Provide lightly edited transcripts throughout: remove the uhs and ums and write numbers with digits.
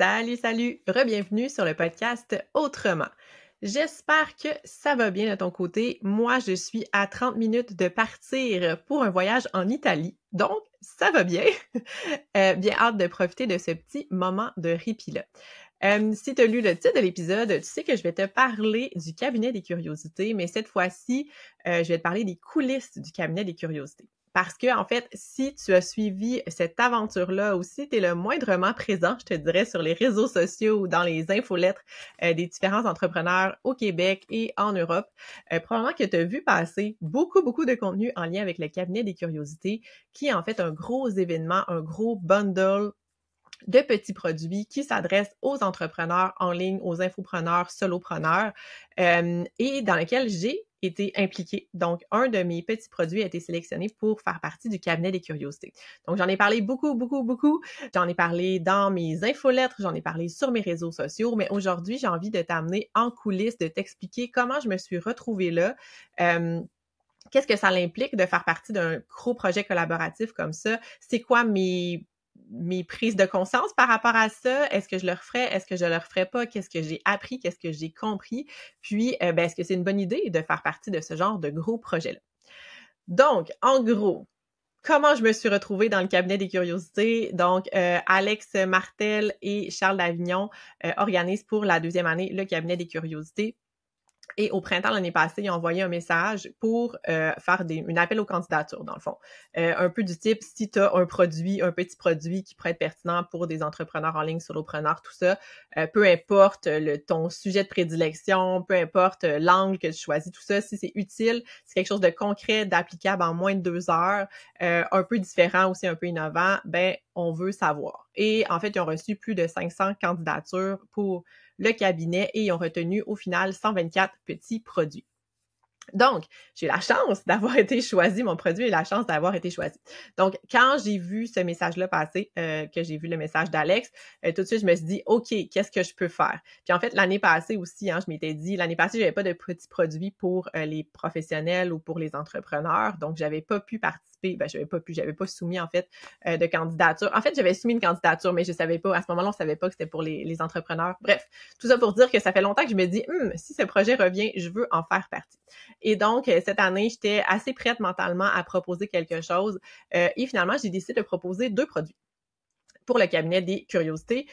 Salut, salut! Re-bienvenue sur le podcast Autrement. J'espère que ça va bien de ton côté. Moi, je suis à 30 minutes de partir pour un voyage en Italie, donc ça va bien. Bien hâte de profiter de ce petit moment de répit-là. Si tu as lu le titre de l'épisode, tu sais que je vais te parler du cabinet des curiosités, mais cette fois-ci, je vais te parler des coulisses du cabinet des curiosités. Parce que, en fait, si tu as suivi cette aventure-là ou si tu es le moindrement présent, je te dirais, sur les réseaux sociaux ou dans les infolettres des différents entrepreneurs au Québec et en Europe, probablement que tu as vu passer beaucoup de contenu en lien avec le cabinet des curiosités, qui est en fait un gros événement, un gros bundle de petits produits qui s'adressent aux entrepreneurs en ligne, aux infopreneurs, solopreneurs, et dans lequel j'ai été impliquée. Donc, un de mes petits produits a été sélectionné pour faire partie du cabinet des curiosités. Donc, j'en ai parlé beaucoup. J'en ai parlé dans mes infolettres, j'en ai parlé sur mes réseaux sociaux, mais aujourd'hui, j'ai envie de t'amener en coulisses, de t'expliquer comment je me suis retrouvée là. Qu'est-ce que ça implique de faire partie d'un gros projet collaboratif comme ça? C'est quoi mes prises de conscience par rapport à ça? Est-ce que je le referais? Est-ce que je le referais pas? Qu'est-ce que j'ai appris? Qu'est-ce que j'ai compris? Puis, est-ce que c'est une bonne idée de faire partie de ce genre de gros projet-là? Donc, en gros, comment je me suis retrouvée dans le cabinet des curiosités? Donc, Alex Martel et Charles Davignon organisent pour la deuxième année le cabinet des curiosités. Et au printemps l'année passée, ils ont envoyé un message pour faire un appel aux candidatures, dans le fond. Un peu du type, si tu as un petit produit qui pourrait être pertinent pour des entrepreneurs en ligne, solopreneurs, tout ça, peu importe ton sujet de prédilection, peu importe l'angle que tu choisis, tout ça, si c'est utile, c'est quelque chose de concret, d'applicable en moins de 2 heures, un peu différent aussi, un peu innovant, ben on veut savoir. Et en fait, ils ont reçu plus de 500 candidatures pour le cabinet et ils ont retenu au final 124 petits produits. Donc, j'ai eu la chance d'avoir été choisie, mon produit a eu la chance d'avoir été choisi. Donc, quand j'ai vu ce message-là passer, que j'ai vu le message d'Alex, tout de suite, je me suis dit, OK, qu'est-ce que je peux faire? Puis en fait, l'année passée aussi, je m'étais dit, l'année passée, j'avais pas de petits produits pour les professionnels ou pour les entrepreneurs, donc j'avais pas pu participer, j'avais pas soumis en fait de candidature. En fait, j'avais soumis une candidature, mais je savais pas, à ce moment-là, on savait pas que c'était pour les entrepreneurs. Bref, tout ça pour dire que ça fait longtemps que je me dis, si ce projet revient, je veux en faire partie. Et donc, cette année, j'étais assez prête mentalement à proposer quelque chose. Et finalement, j'ai décidé de proposer 2 produits pour le cabinet des curiosités.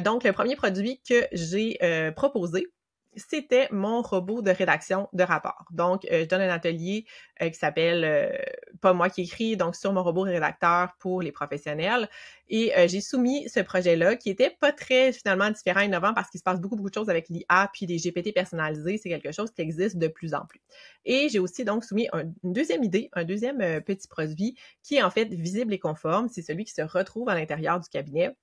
Donc, le premier produit que j'ai proposé, c'était mon robot de rédaction de rapport. Donc, je donne un atelier qui s'appelle Pas moi qui écris, donc sur mon robot rédacteur pour les professionnels. Et j'ai soumis ce projet-là qui était pas très finalement différent, innovant parce qu'il se passe beaucoup de choses avec l'IA puis des GPT personnalisés. C'est quelque chose qui existe de plus en plus. Et j'ai aussi donc soumis une deuxième idée, un deuxième petit produit qui est en fait visible et conforme. C'est celui qui se retrouve à l'intérieur du cabinet.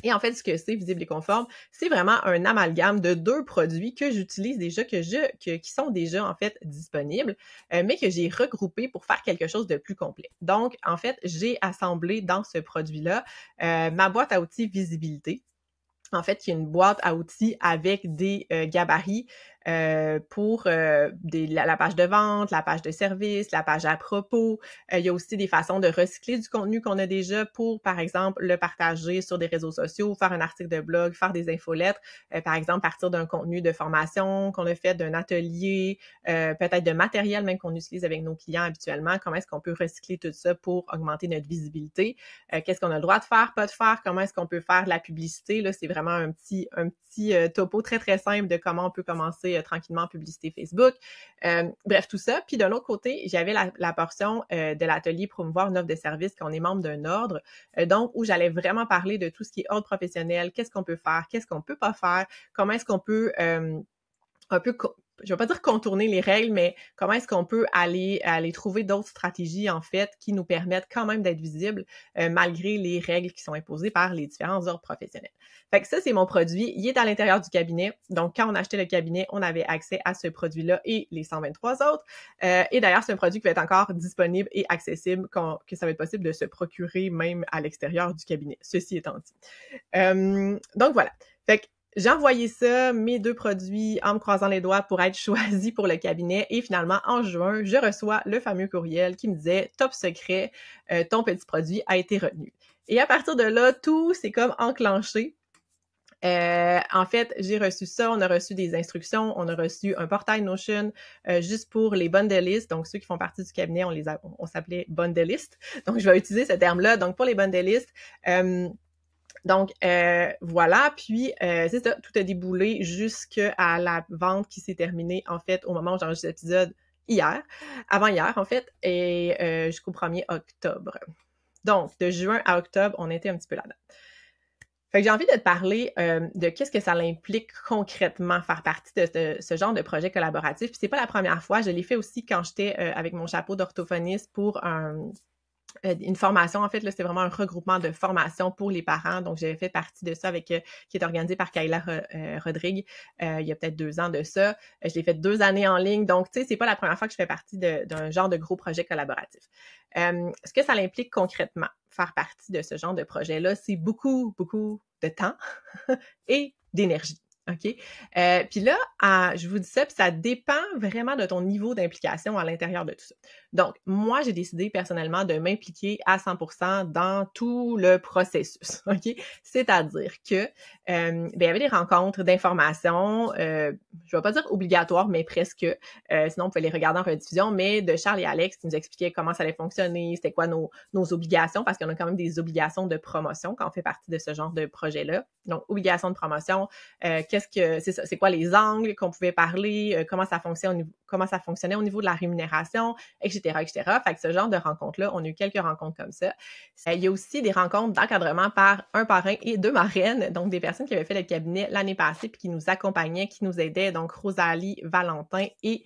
Et en fait, ce que c'est visible et conforme, c'est vraiment un amalgame de 2 produits que j'utilise déjà, qui sont déjà en fait disponibles, mais que j'ai regroupés pour faire quelque chose de plus complet. Donc, en fait, j'ai assemblé dans ce produit-là ma boîte à outils visibilité. En fait, il y a une boîte à outils avec des gabarits pour la page de vente, la page de service, la page à propos. Il y a aussi des façons de recycler du contenu qu'on a déjà pour, par exemple, le partager sur des réseaux sociaux, faire un article de blog, faire des infolettres, par exemple, partir d'un contenu de formation qu'on a fait, d'un atelier, peut-être de matériel même qu'on utilise avec nos clients habituellement. Comment est-ce qu'on peut recycler tout ça pour augmenter notre visibilité? Qu'est-ce qu'on a le droit de faire, pas de faire? Comment est-ce qu'on peut faire de la publicité? Là, c'est vraiment un petit topo très, très simple de comment on peut commencer tranquillement en publicité Facebook. Bref, tout ça. Puis de l'autre côté, j'avais la portion de l'atelier promouvoir une offre de service quand on est membre d'un ordre. Donc, où j'allais vraiment parler de tout ce qui est ordre professionnel, qu'est-ce qu'on peut faire, qu'est-ce qu'on peut pas faire, comment est-ce qu'on peut un peu, je vais pas dire contourner les règles, mais comment est-ce qu'on peut aller trouver d'autres stratégies, en fait, qui nous permettent quand même d'être visibles malgré les règles qui sont imposées par les différents ordres professionnels. Fait que ça, c'est mon produit. Il est à l'intérieur du cabinet. Donc, quand on achetait le cabinet, on avait accès à ce produit-là et les 123 autres. Et d'ailleurs, c'est un produit qui va être encore disponible et accessible, que ça va être possible de se procurer même à l'extérieur du cabinet. Ceci étant dit. Donc, voilà. Fait que j'ai envoyé ça, mes 2 produits, en me croisant les doigts pour être choisis pour le cabinet. Et finalement, en juin, je reçois le fameux courriel qui me disait « Top secret, ton petit produit a été retenu ». Et à partir de là, tout s'est comme enclenché. En fait, j'ai reçu ça, on a reçu des instructions, on a reçu un portail Notion juste pour les bundleistes. Donc, ceux qui font partie du cabinet, on s'appelait bundleistes. Donc, je vais utiliser ce terme-là. Donc, pour les bundleistes, voilà. Puis, c'est ça, tout a déboulé jusqu'à la vente qui s'est terminée, en fait, au moment où j'enregistre l'épisode avant-hier, en fait, et jusqu'au 1er octobre. Donc, de juin à octobre, on était un petit peu là-dedans. Fait que j'ai envie de te parler de qu'est-ce que ça implique concrètement faire partie de ce genre de projet collaboratif. Puis c'est pas la première fois, je l'ai fait aussi quand j'étais avec mon chapeau d'orthophoniste pour une formation. En fait, là, c'était vraiment un regroupement de formation pour les parents. Donc, j'avais fait partie de ça qui est organisé par Kayla Rodrigue il y a peut-être 2 ans de ça. Je l'ai fait 2 années en ligne. Donc, tu sais, c'est pas la première fois que je fais partie d'un genre de gros projet collaboratif. Ce que ça implique concrètement, faire partie de ce genre de projet-là, c'est beaucoup, beaucoup de temps et d'énergie. OK? Puis là, je vous dis ça, puis ça dépend vraiment de ton niveau d'implication à l'intérieur de tout ça. Donc, moi, j'ai décidé personnellement de m'impliquer à 100% dans tout le processus. OK? C'est-à-dire que il y avait des rencontres d'information, je vais pas dire obligatoires, mais presque. Sinon, on pouvait les regarder en rediffusion, mais de Charles et Alex qui nous expliquaient comment ça allait fonctionner, c'était quoi nos obligations, parce qu'on a quand même des obligations de promotion quand on fait partie de ce genre de projet-là. Donc, obligations de promotion, c'est quoi les angles qu'on pouvait parler, comment ça fonctionnait au niveau de la rémunération, etc., etc. Fait que ce genre de rencontres-là, on a eu quelques rencontres comme ça. Il y a aussi des rencontres d'encadrement par un parrain et 2 marraines, donc des personnes qui avaient fait le cabinet l'année passée puis qui nous accompagnaient, qui nous aidaient, donc Rosalie, Valentin et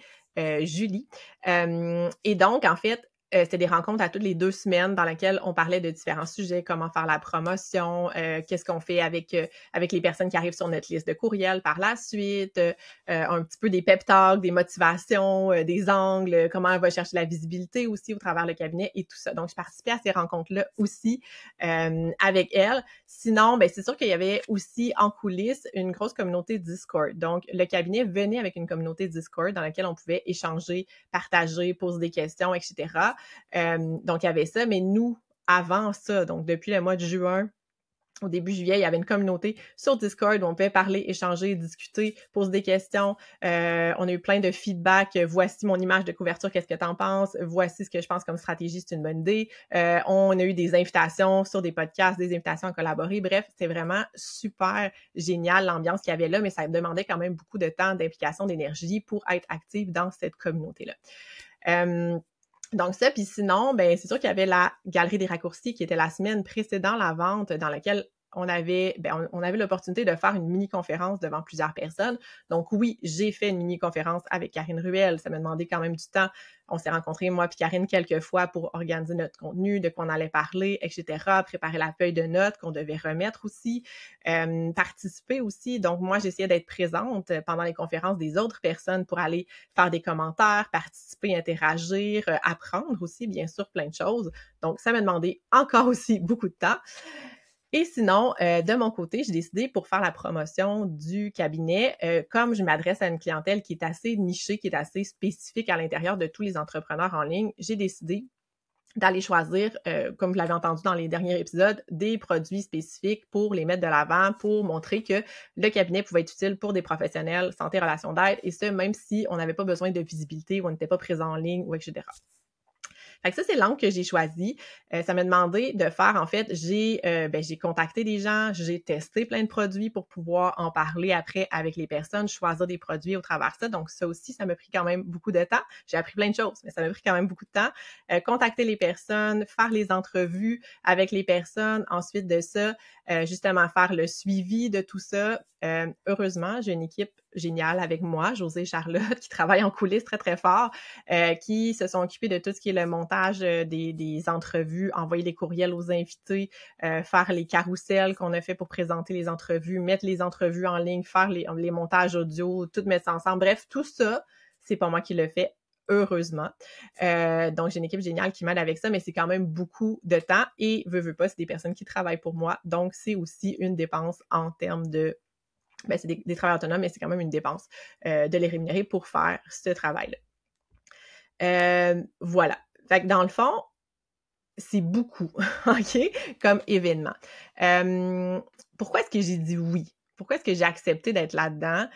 Julie. Et donc, en fait, c'était des rencontres à toutes les 2 semaines dans lesquelles on parlait de différents sujets, comment faire la promotion, qu'est-ce qu'on fait avec les personnes qui arrivent sur notre liste de courriels par la suite, un petit peu des pep talks, des motivations, des angles, comment on va chercher la visibilité aussi au travers le cabinet et tout ça. Donc, je participais à ces rencontres-là aussi avec elle. Sinon, ben c'est sûr qu'il y avait aussi en coulisses une grosse communauté Discord. Donc, le cabinet venait avec une communauté Discord dans laquelle on pouvait échanger, partager, poser des questions, etc. Donc, il y avait ça, mais nous, avant ça, donc depuis le mois de juin, au début juillet, il y avait une communauté sur Discord où on pouvait parler, échanger, discuter, poser des questions. On a eu plein de feedback. Voici mon image de couverture, qu'est-ce que t'en penses? Voici ce que je pense comme stratégie, c'est une bonne idée. On a eu des invitations sur des podcasts, des invitations à collaborer. Bref, c'était vraiment super génial l'ambiance qu'il y avait là, mais ça demandait quand même beaucoup de temps, d'implication, d'énergie pour être active dans cette communauté-là. Donc ça, puis sinon, ben c'est sûr qu'il y avait la Galerie des raccourcis qui était la semaine précédant la vente dans laquelle on avait l'opportunité de faire une mini-conférence devant plusieurs personnes. Donc oui, j'ai fait une mini-conférence avec Karine Ruel. Ça m'a demandé quand même du temps. On s'est rencontrés, moi puis Karine, quelques fois pour organiser notre contenu, de quoi on allait parler, etc., préparer la feuille de notes qu'on devait remettre aussi, participer aussi. Donc moi, j'essayais d'être présente pendant les conférences des autres personnes pour aller faire des commentaires, participer, interagir, apprendre aussi, bien sûr, plein de choses. Donc ça m'a demandé encore aussi beaucoup de temps. Et sinon, de mon côté, j'ai décidé pour faire la promotion du cabinet, comme je m'adresse à une clientèle qui est assez nichée, qui est assez spécifique à l'intérieur de tous les entrepreneurs en ligne, j'ai décidé d'aller choisir, comme vous l'avez entendu dans les derniers épisodes, des produits spécifiques pour les mettre de l'avant, pour montrer que le cabinet pouvait être utile pour des professionnels santé, relations d'aide, et ce, même si on n'avait pas besoin de visibilité ou on n'était pas présent en ligne, ou etc. Fait que ça, c'est l'angle que j'ai choisi. Ça m'a demandé de faire, en fait, j'ai contacté des gens, j'ai testé plein de produits pour pouvoir en parler après avec les personnes, choisir des produits au travers de ça. Donc, ça aussi, ça m'a pris quand même beaucoup de temps. J'ai appris plein de choses, mais ça m'a pris quand même beaucoup de temps. Contacter les personnes, faire les entrevues avec les personnes. Ensuite de ça, justement, faire le suivi de tout ça. Heureusement, j'ai une équipe géniale avec moi, Josée et Charlotte, qui travaillent en coulisses très, très fort, qui se sont occupés de tout ce qui est le montage des entrevues, envoyer des courriels aux invités, faire les carousels qu'on a fait pour présenter les entrevues, mettre les entrevues en ligne, faire les montages audio, tout mettre ça ensemble. Bref, tout ça, c'est pas moi qui le fais, heureusement. Donc, j'ai une équipe géniale qui m'aide avec ça, mais c'est quand même beaucoup de temps et veux pas, c'est des personnes qui travaillent pour moi. Donc, c'est aussi une dépense en termes de c'est des travailleurs autonomes, mais c'est quand même une dépense de les rémunérer pour faire ce travail-là. Voilà. Fait que dans le fond, c'est beaucoup, OK, comme événement. Pourquoi est-ce que j'ai dit oui pourquoi est-ce que j'ai accepté d'être là-dedans,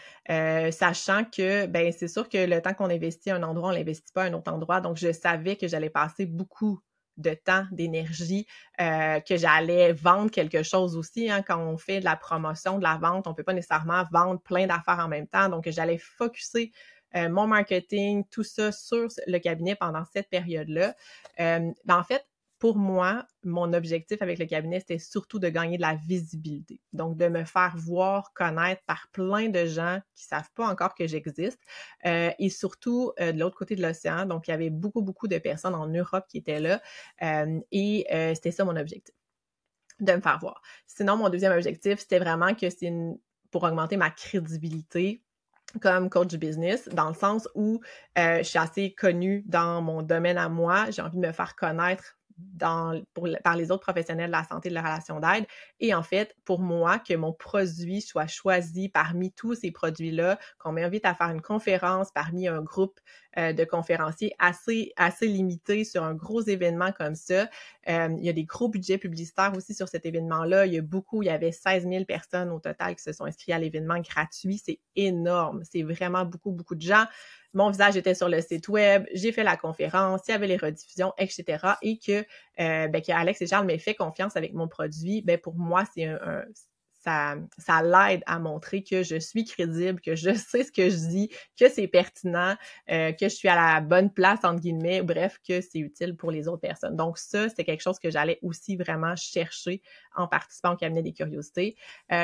sachant que, ben c'est sûr que le temps qu'on investit à un endroit, on l'investit pas à un autre endroit. Donc, je savais que j'allais passer beaucoup de temps, d'énergie, que j'allais vendre quelque chose aussi. Hein, quand on fait de la promotion, de la vente, on peut pas nécessairement vendre plein d'affaires en même temps. Donc, j'allais focusser mon marketing, tout ça sur le cabinet pendant cette période-là. En fait, pour moi, mon objectif avec le cabinet, c'était surtout de gagner de la visibilité. Donc, de me faire voir, connaître par plein de gens qui savent pas encore que j'existe. Et surtout, de l'autre côté de l'océan, donc il y avait beaucoup, beaucoup de personnes en Europe qui étaient là. C'était ça mon objectif, de me faire voir. Sinon, mon deuxième objectif, c'était vraiment que pour augmenter ma crédibilité comme coach du business, dans le sens où je suis assez connue dans mon domaine à moi, j'ai envie de me faire connaître par les autres professionnels de la santé et de la relation d'aide. Et en fait, pour moi, que mon produit soit choisi parmi tous ces produits-là, qu'on m'invite à faire une conférence parmi un groupe de conférenciers assez limité sur un gros événement comme ça. Il y a des gros budgets publicitaires aussi sur cet événement-là. Il y avait 16 000 personnes au total qui se sont inscrites à l'événement gratuit. C'est énorme. C'est vraiment beaucoup, beaucoup de gens. Mon visage était sur le site web, j'ai fait la conférence, il y avait les rediffusions, etc. Et que Alex et Charles m'aient fait confiance avec mon produit, pour moi, ça l'aide à montrer que je suis crédible, que je sais ce que je dis, que c'est pertinent, que je suis à la bonne place, entre guillemets, bref, que c'est utile pour les autres personnes. Donc ça, c'était quelque chose que j'allais aussi vraiment chercher en participant au cabinet des curiosités.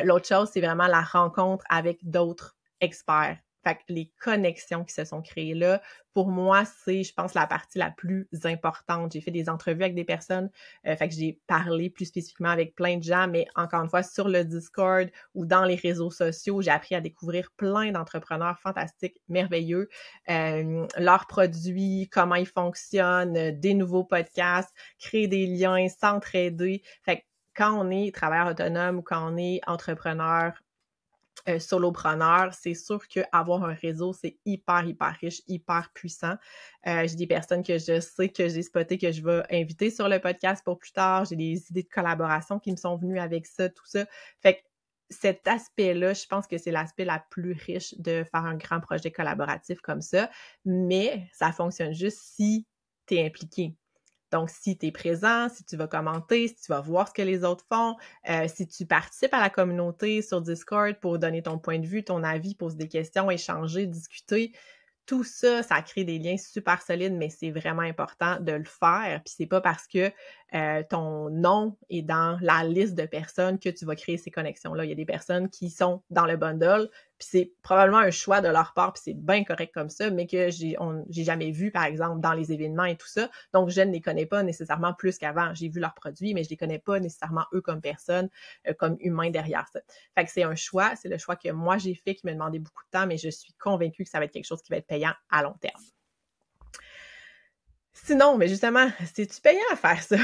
L'autre chose, c'est vraiment la rencontre avec d'autres experts. Fait que les connexions qui se sont créées là, pour moi, c'est, je pense, la partie la plus importante. J'ai fait des entrevues avec des personnes, fait que j'ai parlé plus spécifiquement avec plein de gens, mais encore une fois, sur le Discord ou dans les réseaux sociaux, j'ai appris à découvrir plein d'entrepreneurs fantastiques, merveilleux, leurs produits, comment ils fonctionnent, des nouveaux podcasts, créer des liens, s'entraider. Fait que quand on est travailleur autonome ou quand on est entrepreneur, solopreneur, c'est sûr qu'avoir un réseau, c'est hyper, hyper riche, hyper puissant. J'ai des personnes que je sais que j'ai spotées que je vais inviter sur le podcast pour plus tard. J'ai des idées de collaboration qui me sont venues avec ça, tout ça. Fait que cet aspect-là, je pense que c'est l'aspect la plus riche de faire un grand projet collaboratif comme ça. Mais ça fonctionne juste si tu es impliqué. Donc, si tu es présent, si tu vas commenter, si tu vas voir ce que les autres font, si tu participes à la communauté sur Discord pour donner ton point de vue, ton avis, poser des questions, échanger, discuter, tout ça, ça crée des liens super solides, mais c'est vraiment important de le faire. Puis c'est pas parce que ton nom est dans la liste de personnes que tu vas créer ces connexions-là. Il y a des personnes qui sont dans le bundle, puis c'est probablement un choix de leur part, puis c'est bien correct comme ça, mais que j'ai jamais vu, par exemple, dans les événements et tout ça. Donc, je ne les connais pas nécessairement plus qu'avant. J'ai vu leurs produits, mais je les connais pas nécessairement eux comme personnes, comme humains derrière ça. Fait que c'est un choix, c'est le choix que moi j'ai fait, qui m'a demandé beaucoup de temps, mais je suis convaincue que ça va être quelque chose qui va être payant à long terme. Sinon, mais justement, c'est-tu payant à faire ça?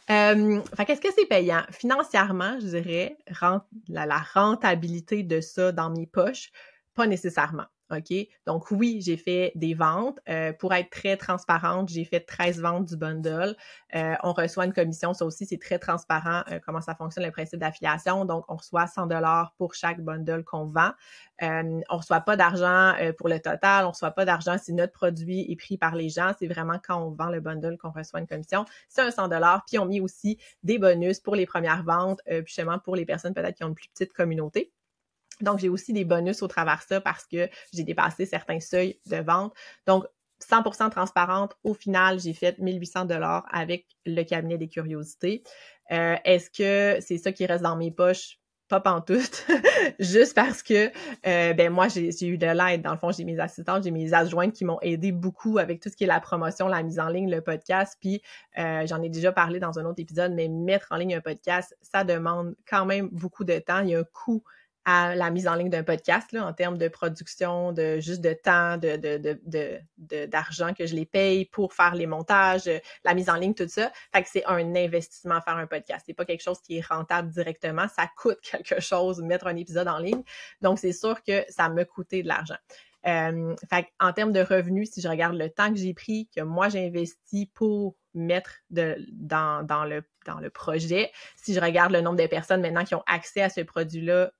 Fait qu'est-ce que c'est payant? Financièrement, je dirais, la rentabilité de ça dans mes poches, pas nécessairement. OK? Donc oui, j'ai fait des ventes. Pour être très transparente, j'ai fait 13 ventes du bundle. On reçoit une commission. Ça aussi, c'est très transparent comment ça fonctionne, le principe d'affiliation. Donc, on reçoit 100 $ pour chaque bundle qu'on vend. On reçoit pas d'argent pour le total. On reçoit pas d'argent si notre produit est pris par les gens. C'est vraiment quand on vend le bundle qu'on reçoit une commission. C'est un 100 $. Puis, on met aussi des bonus pour les premières ventes, puis justement pour les personnes peut-être qui ont une plus petite communauté. Donc, j'ai aussi des bonus au travers de ça parce que j'ai dépassé certains seuils de vente. Donc, 100% transparente, au final, j'ai fait 1800 $ avec le cabinet des curiosités. Est-ce que c'est ça qui reste dans mes poches? Pas pantoute, juste parce que moi, j'ai eu de l'aide. Dans le fond, j'ai mes assistantes, j'ai mes adjointes qui m'ont aidé beaucoup avec tout ce qui est la promotion, la mise en ligne, le podcast. Puis, j'en ai déjà parlé dans un autre épisode, mais mettre en ligne un podcast, ça demande quand même beaucoup de temps. Il y a un coût à la mise en ligne d'un podcast, là, en termes de production, de juste de temps, d'argent que je les paye pour faire les montages, la mise en ligne, tout ça. Fait que c'est un investissement à faire un podcast. C'est pas quelque chose qui est rentable directement. Ça coûte quelque chose mettre un épisode en ligne. Donc, c'est sûr que ça m'a coûté de l'argent. Fait en termes de revenus, si je regarde le temps que j'ai pris, que moi j'ai investi pour mettre dans le projet, si je regarde le nombre de personnes maintenant qui ont accès à ce produit-là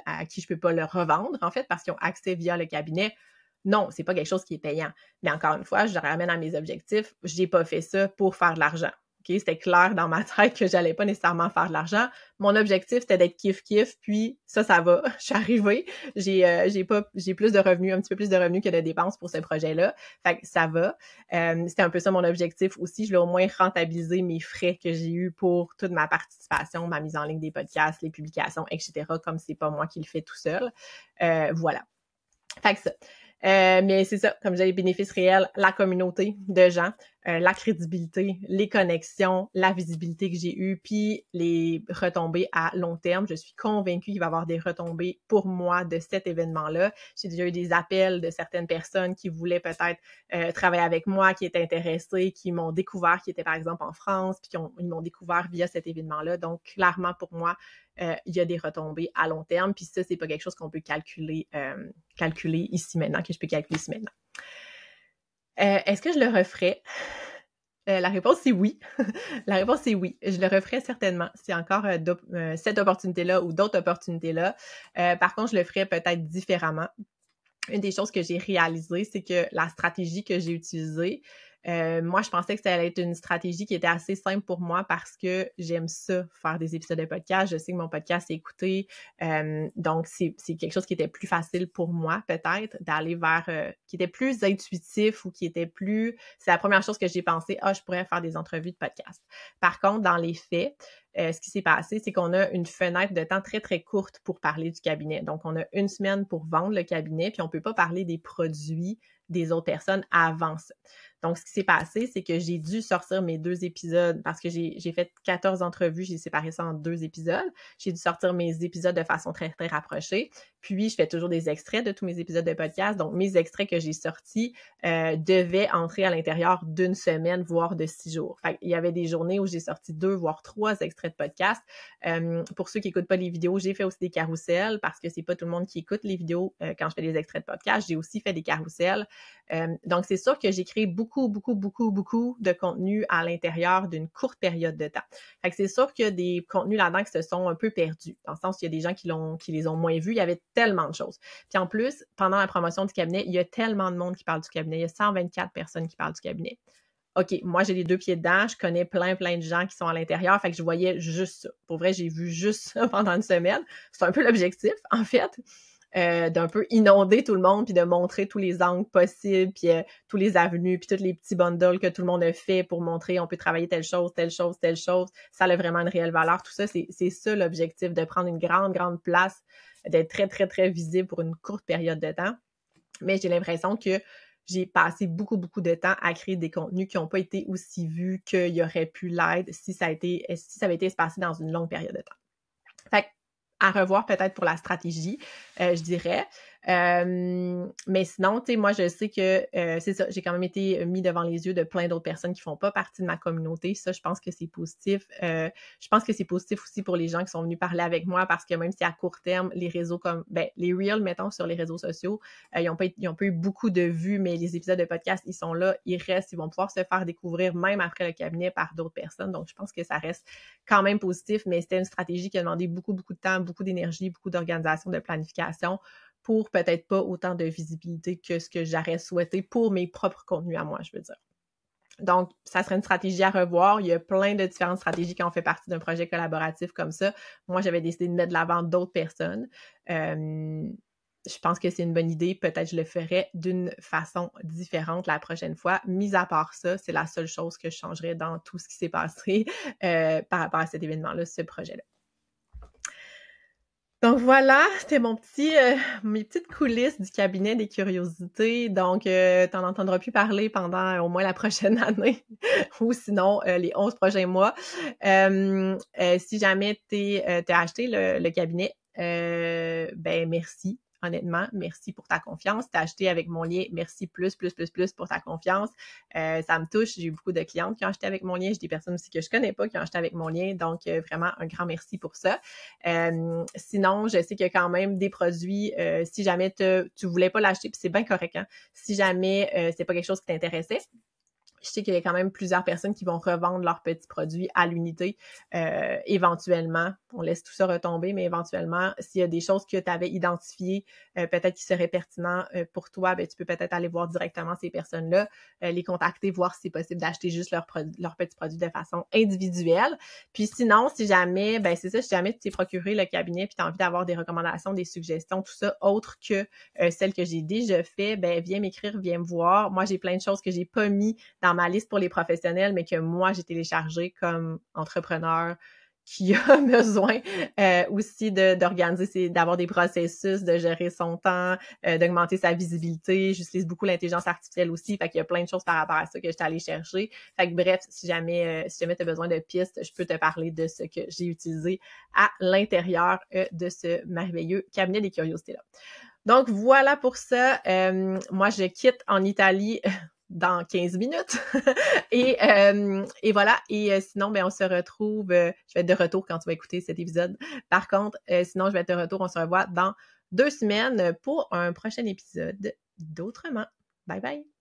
à qui je peux pas le revendre, en fait, parce qu'ils ont accès via le cabinet. Non, c'est pas quelque chose qui est payant. Mais encore une fois, je le ramène à mes objectifs. J'ai pas fait ça pour faire de l'argent. OK? C'était clair dans ma tête que j'allais pas nécessairement faire de l'argent. Mon objectif, c'était d'être kiff-kiff, puis ça va. Je suis arrivée. J'ai plus de revenus, un petit peu plus de revenus que de dépenses pour ce projet-là. Fait que ça va. C'était un peu ça mon objectif aussi. Je voulais au moins rentabiliser mes frais que j'ai eus pour toute ma participation, ma mise en ligne des podcasts, les publications, etc., comme c'est pas moi qui le fais tout seul. Voilà. Fait que ça. Mais c'est ça, comme je disais, les bénéfices réels, la communauté de gens, la crédibilité, les connexions, la visibilité que j'ai eue, puis les retombées à long terme. Je suis convaincue qu'il va y avoir des retombées pour moi de cet événement-là. J'ai déjà eu des appels de certaines personnes qui voulaient peut-être travailler avec moi, qui étaient intéressées, qui m'ont découvert, qui étaient par exemple en France, puis ils m'ont découvert via cet événement-là. Donc, clairement, pour moi, il y a des retombées à long terme. Puis ça, c'est pas quelque chose qu'on peut calculer ici maintenant, que je peux calculer ici maintenant. Est-ce que je le referais? La réponse, c'est oui. La réponse, c'est oui. Je le referais certainement. C'est encore cette opportunité-là ou d'autres opportunités-là. Par contre, je le ferais peut-être différemment. Une des choses que j'ai réalisées, c'est que la stratégie que j'ai utilisée, moi, je pensais que ça allait être une stratégie qui était assez simple pour moi parce que j'aime ça, faire des épisodes de podcast. Je sais que mon podcast est écouté. Donc, c'est quelque chose qui était plus facile pour moi, peut-être, d'aller vers... qui était plus intuitif ou qui était plus... C'est la première chose que j'ai pensé, je pourrais faire des entrevues de podcast. Par contre, dans les faits, ce qui s'est passé, c'est qu'on a une fenêtre de temps très, très courte pour parler du cabinet. Donc, on a une semaine pour vendre le cabinet, puis on peut pas parler des produits des autres personnes avant ça. Donc, ce qui s'est passé, c'est que j'ai dû sortir mes 2 épisodes parce que j'ai fait 14 entrevues, j'ai séparé ça en 2 épisodes. J'ai dû sortir mes épisodes de façon très, très rapprochée. Puis, je fais toujours des extraits de tous mes épisodes de podcast. Donc, mes extraits que j'ai sortis devaient entrer à l'intérieur d'une semaine, voire de 6 jours. Fait qu'il y avait des journées où j'ai sorti 2, voire 3 extraits de podcast. Pour ceux qui n'écoutent pas les vidéos, j'ai fait aussi des carousels parce que c'est pas tout le monde qui écoute les vidéos quand je fais des extraits de podcast. J'ai aussi fait des carousels. Donc, c'est sûr que j'ai créé beaucoup de contenu à l'intérieur d'une courte période de temps. Fait que c'est sûr qu'il y a des contenus là-dedans qui se sont un peu perdus, dans le sens où il y a des gens qui les ont moins vus. Il y avait tellement de choses. Puis en plus, pendant la promotion du cabinet, il y a tellement de monde qui parle du cabinet. Il y a 124 personnes qui parlent du cabinet. OK, moi, j'ai les 2 pieds dedans. Je connais plein de gens qui sont à l'intérieur. Fait que je voyais juste ça. Pour vrai, j'ai vu juste ça pendant une semaine. C'est un peu l'objectif, en fait. D'un peu inonder tout le monde, puis de montrer tous les angles possibles, puis tous les avenues, puis tous les petits bundles que tout le monde a fait pour montrer on peut travailler telle chose. Ça a vraiment une réelle valeur. Tout ça, c'est ça l'objectif, de prendre une grande place, d'être très, très, très visible pour une courte période de temps. Mais j'ai l'impression que j'ai passé beaucoup de temps à créer des contenus qui n'ont pas été aussi vus qu'il y aurait pu l'être si ça avait été espacé dans une longue période de temps. Fait que, à revoir peut-être pour la stratégie, je dirais. Mais sinon, tu sais, moi, je sais que c'est ça, j'ai quand même été mis devant les yeux de plein d'autres personnes qui font pas partie de ma communauté. Ça, je pense que c'est positif. Je pense que c'est positif aussi pour les gens qui sont venus parler avec moi parce que même si à court terme, les réseaux comme, les Reels, mettons, sur les réseaux sociaux, ils ont pas eu beaucoup de vues, mais les épisodes de podcast, ils sont là, ils restent, ils vont pouvoir se faire découvrir même après le cabinet par d'autres personnes. Donc, je pense que ça reste quand même positif, mais c'était une stratégie qui a demandé beaucoup de temps, beaucoup d'énergie, beaucoup d'organisation, de planification pour peut-être pas autant de visibilité que ce que j'aurais souhaité pour mes propres contenus à moi, je veux dire. Donc, ça serait une stratégie à revoir. Il y a plein de différentes stratégies qui ont fait partie d'un projet collaboratif comme ça. Moi, j'avais décidé de mettre de l'avant d'autres personnes. Je pense que c'est une bonne idée. Peut-être je le ferais d'une façon différente la prochaine fois. Mis à part ça, c'est la seule chose que je changerais dans tout ce qui s'est passé par rapport à cet événement-là, ce projet-là. Donc voilà, c'était mes petites coulisses du cabinet des curiosités. Donc, t'en entendras plus parler pendant au moins la prochaine année ou sinon les 11 prochains mois. Si jamais t'as acheté le cabinet, merci. Honnêtement, merci pour ta confiance. T'as acheté avec mon lien, merci plus pour ta confiance. Ça me touche. J'ai eu beaucoup de clientes qui ont acheté avec mon lien. J'ai des personnes aussi que je connais pas qui ont acheté avec mon lien. Donc, vraiment, un grand merci pour ça. Sinon, je sais qu'il y a quand même des produits, si jamais tu voulais pas l'acheter, puis c'est bien correct, hein? Si jamais c'est pas quelque chose qui t'intéressait, je sais qu'il y a quand même plusieurs personnes qui vont revendre leurs petits produits à l'unité éventuellement. on laisse tout ça retomber, mais éventuellement, s'il y a des choses que tu avais identifiées, peut-être qui seraient pertinents pour toi, ben tu peux peut-être aller voir directement ces personnes-là, les contacter, voir si c'est possible d'acheter juste leurs petits produits de façon individuelle. Puis sinon, si jamais, ben c'est ça, si jamais tu t'es procuré le cabinet puis tu as envie d'avoir des recommandations, des suggestions, tout ça, autre que celles que j'ai déjà fait, ben viens m'écrire, viens me voir. Moi, j'ai plein de choses que j'ai pas mis dans ma liste pour les professionnels, mais que moi, j'ai téléchargé comme entrepreneur qui a besoin aussi d'organiser, d'avoir des processus, de gérer son temps, d'augmenter sa visibilité. J'utilise beaucoup l'intelligence artificielle aussi, fait qu'il y a plein de choses par rapport à ça que je suis allée chercher. Fait que bref, si jamais tu as besoin de pistes, je peux te parler de ce que j'ai utilisé à l'intérieur de ce merveilleux cabinet des curiosités-là. Donc, voilà pour ça. Moi, je quitte en Italie dans 15 minutes. et voilà. Et sinon, ben on se retrouve. Je vais être de retour quand tu vas écouter cet épisode. Par contre, sinon, je vais être de retour. On se revoit dans 2 semaines pour un prochain épisode d'Autrement. Bye bye!